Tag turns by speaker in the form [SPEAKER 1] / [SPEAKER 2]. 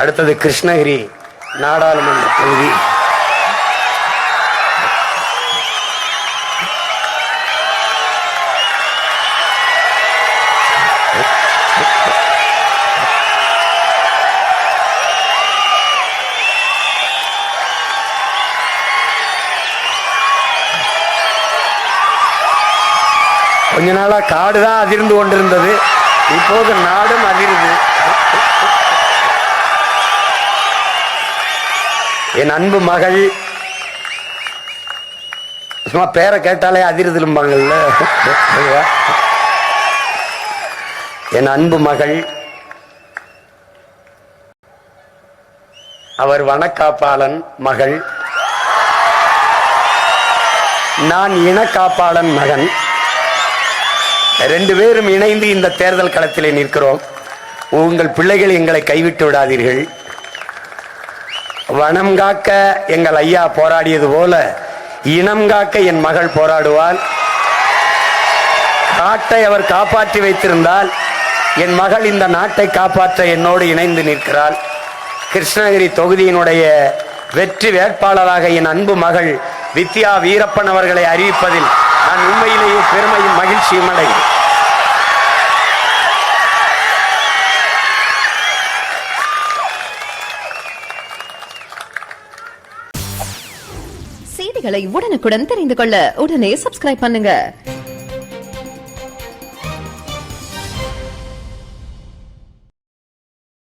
[SPEAKER 1] அடுத்தது கிருஷ்ணகிரி நாடாளுமன்ற தொகுதி. கொஞ்ச நாளா காடுதான் அதிர்ந்து கொண்டிருந்தது, இப்போது நாடும் அதிர்ந்து. என் அன்பு மகள், சும்மா பேரை கேட்டாலே அதிர்திலும்பாங்கல்ல, என் அன்பு மகள், அவர் வனக்காப்பாளன் மகள், நான் இனக்காப்பாளன் மகன். ரெண்டு பேரும் இணைந்து இந்த தேர்தல் களத்திலே நிற்கிறோம். உங்கள் பிள்ளைகள் எங்களை கைவிட்டு விடாதீர்கள். வனம் காக்க எங்கள் ஐயா போராடியது போல இனம் காக்க என் மகள் போராடுவாள். காட்டை அவர் காப்பாற்றி வைத்திருந்தால் என் மகள் இந்த நாட்டை காப்பாற்ற என்னோடு இணைந்து நிற்கிறாள். கிருஷ்ணகிரி தொகுதியினுடைய வெற்றி வேட்பாளராக என் அன்பு மகள் வித்யா வீரப்பன் அவர்களை அறிவிப்பதில் நான் உண்மையிலேயே பெருமையும் மகிழ்ச்சியும் அடைகிறேன்.
[SPEAKER 2] செய்திகளை உடனுக்குடன் தெரிந்து கொள்ள உடனே சப்ஸ்கிரைப் பண்ணுங்க.